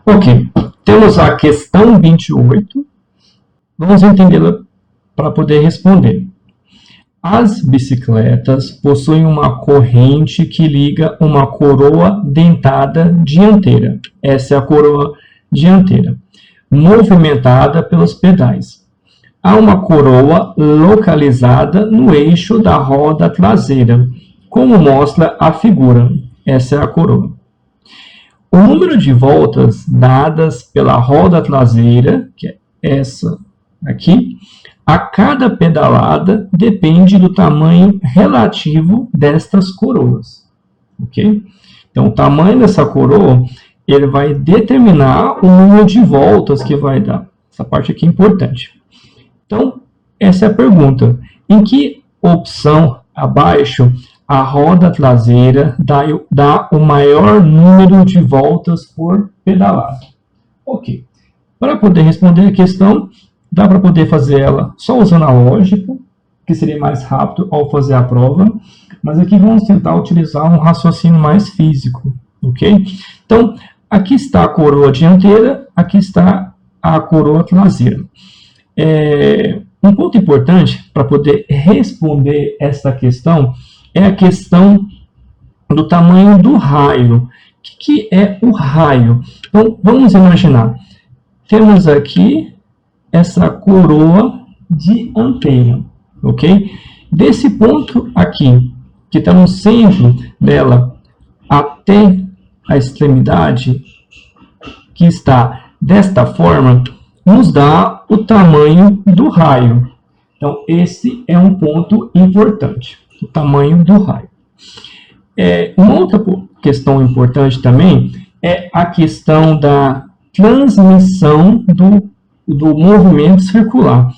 Ok, temos a questão 28. Vamos entendê-la para poder responder. As bicicletas possuem uma corrente que liga uma coroa dentada dianteira. Essa é a coroa dianteira, movimentada pelos pedais. Há uma coroa localizada no eixo da roda traseira, como mostra a figura. Essa é a coroa. O número de voltas dadas pela roda traseira, que é essa aqui, a cada pedalada depende do tamanho relativo destas coroas. Ok? Então, o tamanho dessa coroa ele vai determinar o número de voltas que vai dar. Essa parte aqui é importante. Então, essa é a pergunta. Em que opção abaixo a roda traseira dá o maior número de voltas por pedalada? Ok. Para poder responder a questão, dá para poder fazer ela só usando a lógica, que seria mais rápido ao fazer a prova, mas aqui vamos tentar utilizar um raciocínio mais físico, ok? Então, aqui está a coroa dianteira, aqui está a coroa traseira. Um ponto importante para poder responder essa questão é a questão do tamanho do raio. O que é o raio? Então, vamos imaginar. Temos aqui essa coroa dianteira, ok? Desse ponto aqui, que está no centro dela, até a extremidade, que está desta forma, nos dá o tamanho do raio. Então, esse é um ponto importante, o tamanho do raio. Uma outra questão importante também é a questão da transmissão do movimento circular.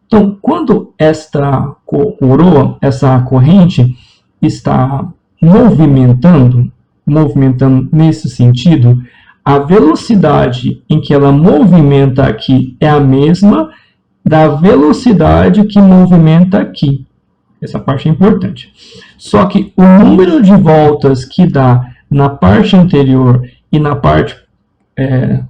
Então, quando esta coroa, essa corrente, está movimentando nesse sentido, a velocidade em que ela movimenta aqui é a mesma da velocidade que movimenta aqui. Essa parte é importante. Só que o número de voltas que dá na parte anterior e na parte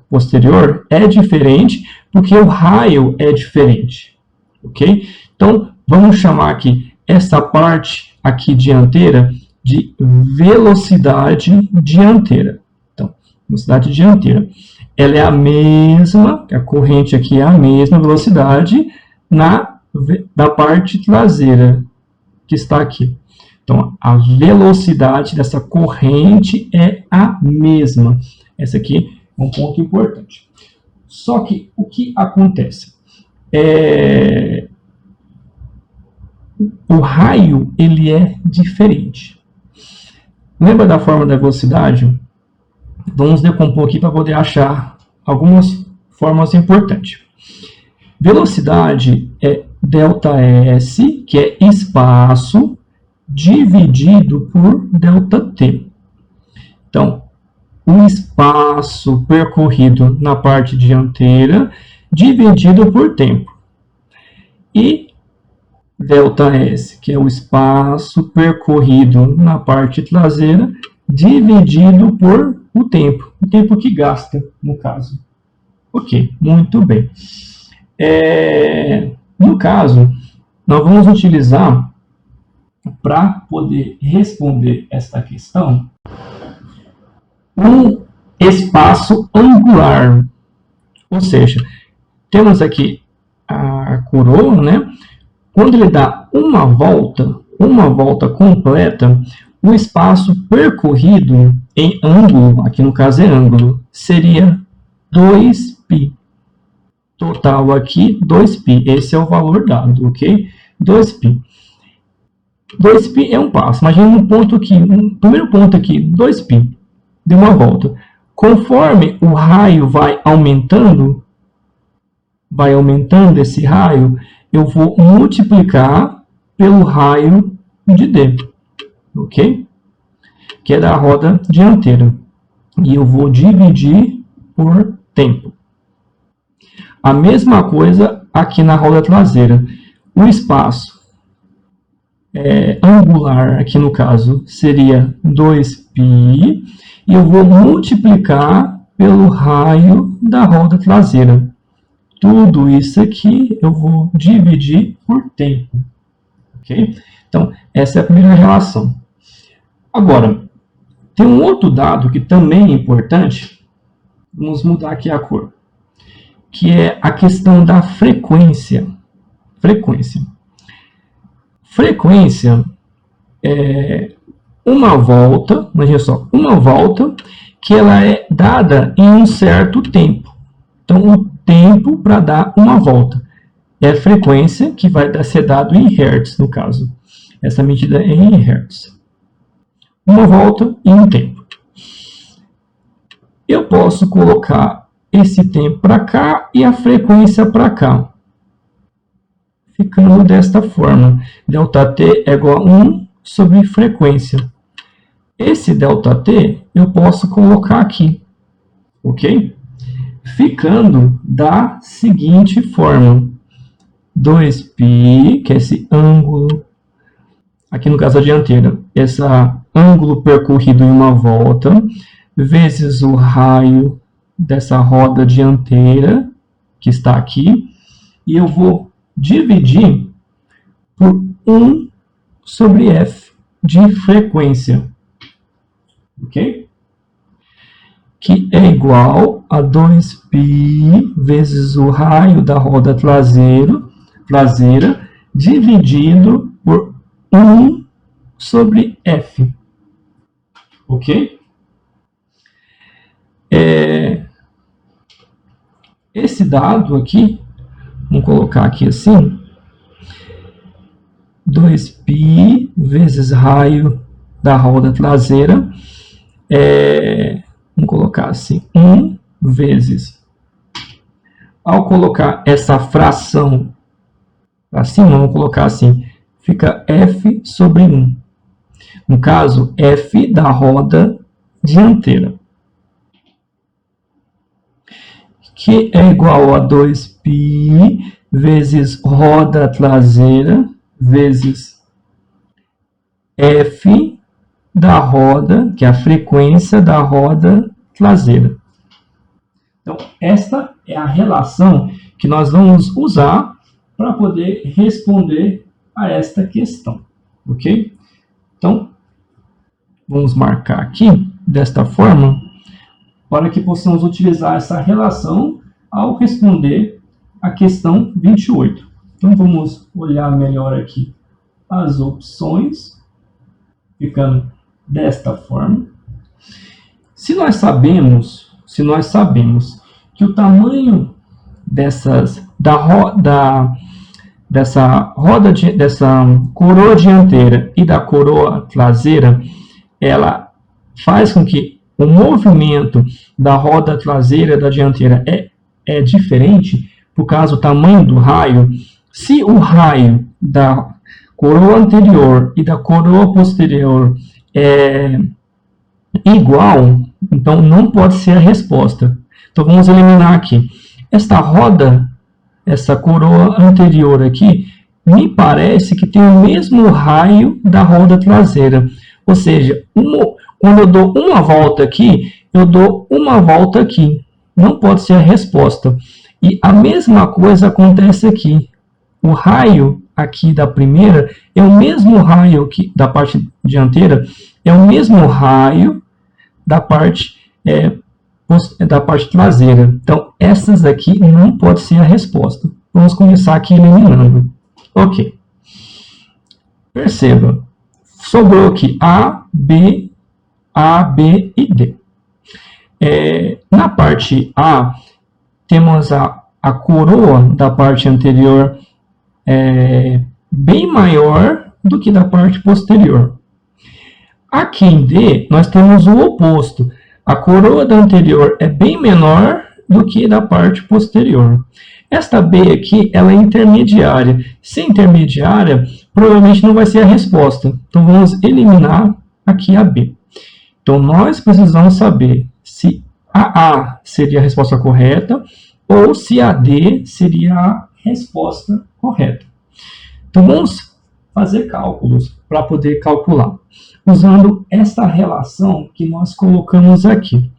posterior é diferente, porque o raio é diferente, ok? Então, vamos chamar aqui essa parte aqui dianteira de velocidade dianteira. Então, velocidade dianteira. Ela é a mesma, a corrente aqui é a mesma velocidade da parte traseira, que está aqui. Então, a velocidade dessa corrente é a mesma. Essa aqui é um ponto importante. Só que o que acontece? O raio ele é diferente. Lembra da forma da velocidade? Vamos decompor aqui para poder achar algumas formas importantes. Velocidade é ΔS, que é espaço, dividido por ΔT. Então, o espaço percorrido na parte dianteira dividido por tempo. E ΔS, que é o espaço percorrido na parte traseira dividido por o tempo que gasta, no caso. Ok, muito bem. No caso, nós vamos utilizar, para poder responder esta questão, um espaço angular. Ou seja, temos aqui a coroa, né? Quando ele dá uma volta completa, o espaço percorrido em ângulo, aqui no caso é ângulo, seria 2π. Total aqui, 2π. Esse é o valor dado, ok? 2π. 2π é um passo. Imagina um ponto aqui, um primeiro ponto aqui, 2π. Deu uma volta. Conforme o raio vai aumentando esse raio, eu vou multiplicar pelo raio de D, ok? Que é da roda dianteira. E eu vou dividir por tempo. A mesma coisa aqui na roda traseira. O espaço angular, aqui no caso, seria 2π, e eu vou multiplicar pelo raio da roda traseira. Tudo isso aqui eu vou dividir por tempo. Okay? Então, essa é a primeira relação. Agora, tem um outro dado que também é importante. Vamos mudar aqui a cor. Que é a questão da frequência. Frequência é uma volta, imagina só, uma volta que ela é dada em um certo tempo. Então, o tempo para dar uma volta é a frequência que vai ser dado em hertz, no caso. Essa medida é em hertz. Uma volta em um tempo. Eu posso colocar esse tempo para cá e a frequência para cá. Ficando desta forma. ΔT é igual a 1 sobre frequência. Esse ΔT eu posso colocar aqui. Ok? Ficando da seguinte forma. 2π, que é esse ângulo, aqui no caso a dianteira, esse ângulo percorrido em uma volta, vezes o raio dessa roda dianteira, que está aqui, e eu vou dividir por 1 sobre f de frequência, ok? Que é igual a 2π vezes o raio da roda traseira dividido por 1 sobre f, ok? Esse dado aqui, vamos colocar aqui assim, 2π vezes raio da roda traseira, vamos colocar assim, 1 vezes, ao colocar essa fração para cima, vamos colocar assim, fica f sobre 1. No caso, f da roda dianteira, que é igual a 2π vezes roda traseira vezes f da roda, que é a frequência da roda traseira. Então, esta é a relação que nós vamos usar para poder responder a esta questão, ok? Então, vamos marcar aqui desta forma para que possamos utilizar essa relação ao responder a questão 28. Então, vamos olhar melhor aqui as opções, ficando desta forma. Se nós sabemos que o tamanho dessa coroa dianteira e da coroa traseira, ela faz com que o movimento da roda traseira da dianteira é diferente, por causa do tamanho do raio. Se o raio da coroa anterior e da coroa posterior é igual, então não pode ser a resposta. Então vamos eliminar aqui. Esta roda, essa coroa anterior aqui, me parece que tem o mesmo raio da roda traseira. Ou seja, quando eu dou uma volta aqui, eu dou uma volta aqui. Não pode ser a resposta. E a mesma coisa acontece aqui. O raio aqui da primeira é o mesmo raio aqui da parte dianteira, é o mesmo raio da parte traseira. Então, essas aqui não pode ser a resposta. Vamos começar aqui eliminando. Ok. Perceba. Sobrou aqui A, B e D. Na parte A, temos a coroa da parte anterior bem maior do que da parte posterior. Aqui em D, nós temos o oposto. A coroa da anterior é bem menor do que da parte posterior. Esta B aqui, ela é intermediária. Se é intermediária, provavelmente não vai ser a resposta. Então, vamos eliminar aqui a B. Então, nós precisamos saber se a A seria a resposta correta ou se a D seria a resposta correta. Então, vamos fazer cálculos para poder calcular, usando essa relação que nós colocamos aqui.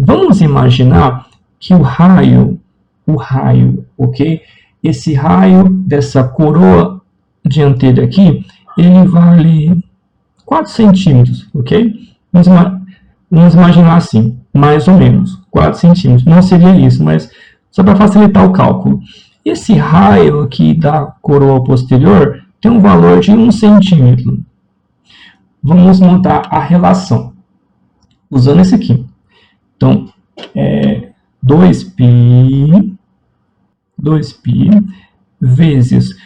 Vamos imaginar que o raio, ok? Esse raio dessa coroa dianteira aqui, ele vale 4 centímetros, ok? Vamos imaginar assim, mais ou menos, 4 centímetros. Não seria isso, mas só para facilitar o cálculo. Esse raio aqui da coroa posterior tem um valor de 1 centímetro. Vamos montar a relação usando esse aqui. Então, 2π vezes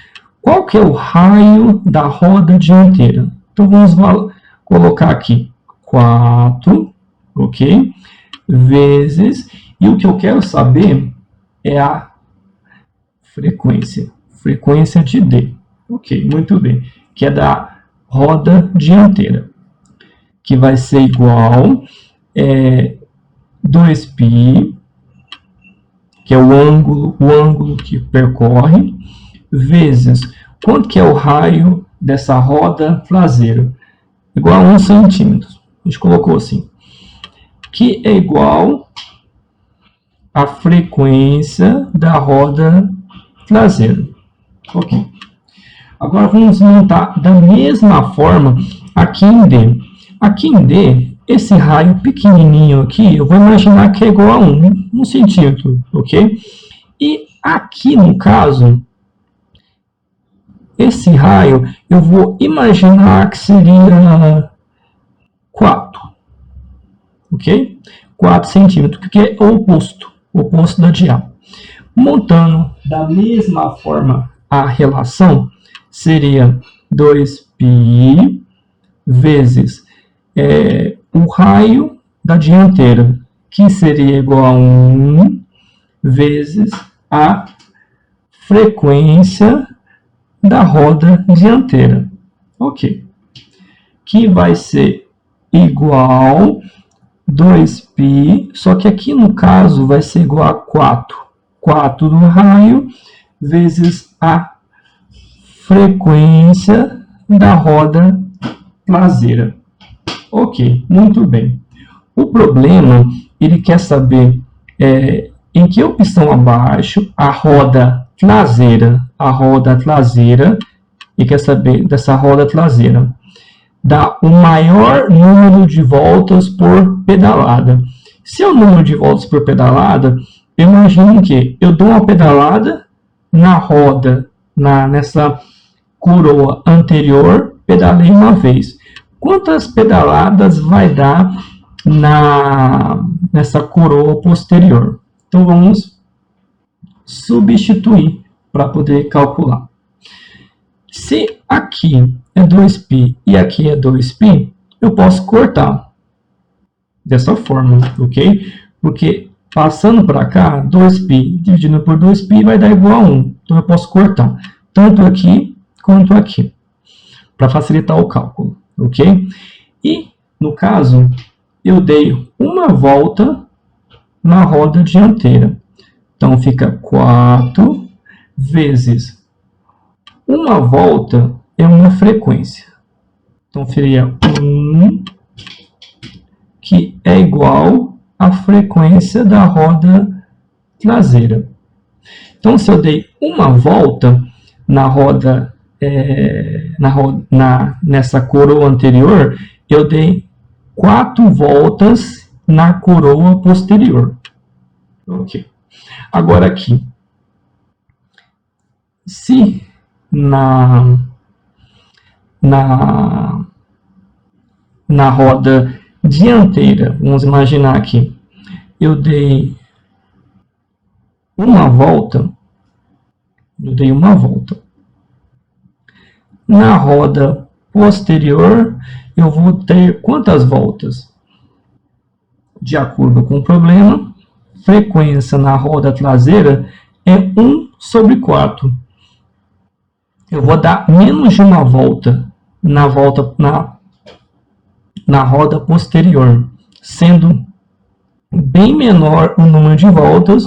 qual que é o raio da roda dianteira? Então, vamos colocar aqui 4, ok? Vezes, e o que eu quero saber é a frequência de D. Ok, muito bem. Que é da roda dianteira. Que vai ser igual 2π, que é o ângulo que percorre, vezes quanto que é o raio dessa roda traseira? Igual a 1 centímetro. A gente colocou assim. Que é igual à frequência da roda traseira. Ok. Agora vamos montar da mesma forma aqui em D. Aqui em D, esse raio pequenininho aqui, eu vou imaginar que é igual a 1 centímetro, ok? E aqui no caso, esse raio, eu vou imaginar que seria 4, ok? 4 centímetros, porque é o oposto da de A. Montando da mesma forma a relação, seria 2π vezes o raio da dianteira, que seria igual a 1 vezes a frequência da roda dianteira. Ok. Que vai ser igual 2π, só que aqui no caso vai ser igual a 4. 4 do raio vezes a frequência da roda traseira. Ok, muito bem. O problema, ele quer saber em que opção abaixo a roda traseira, e quer saber dessa roda traseira, dá o maior número de voltas por pedalada. Se é o número de voltas por pedalada, eu imagino que eu dou uma pedalada na roda, nessa coroa anterior, pedalei uma vez. Quantas pedaladas vai dar nessa coroa posterior? Então, vamos substituir para poder calcular. Se aqui é 2π e aqui é 2π, eu posso cortar dessa forma, ok? Porque passando para cá, 2π dividido por 2π vai dar igual a 1. Então, eu posso cortar tanto aqui quanto aqui, para facilitar o cálculo, ok? E, no caso, eu dei uma volta na roda dianteira. Então, fica 4 vezes uma volta é uma frequência. Então, seria 1, que é igual à frequência da roda traseira. Então, se eu dei uma volta na roda, nessa coroa anterior, eu dei 4 voltas na coroa posterior. Ok. Agora aqui, se na roda dianteira, vamos imaginar aqui, eu dei uma volta, na roda posterior, eu vou ter quantas voltas? De acordo com o problema, frequência na roda traseira é 1 sobre 4. Eu vou dar menos de uma volta na roda posterior, sendo bem menor o número de voltas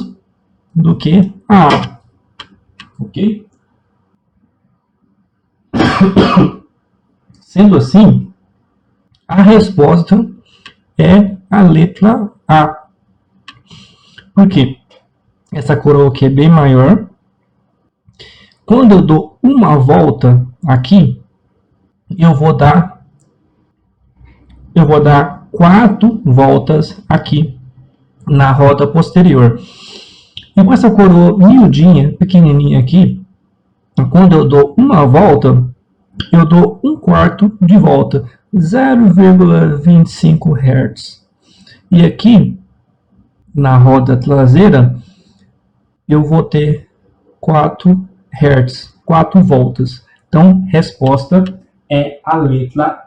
do que a A. Ok? Sendo assim, a resposta é a letra A. Por quê? Essa coroa aqui é bem maior. Quando eu dou uma volta aqui, eu vou dar 4 voltas aqui na roda posterior. E com essa coroa miudinha, pequenininha aqui, quando eu dou uma volta, eu dou 1/4 de volta, 0,25 Hz. E aqui, na roda traseira, eu vou ter 4 Hz, 4 voltas. Então, resposta é a letra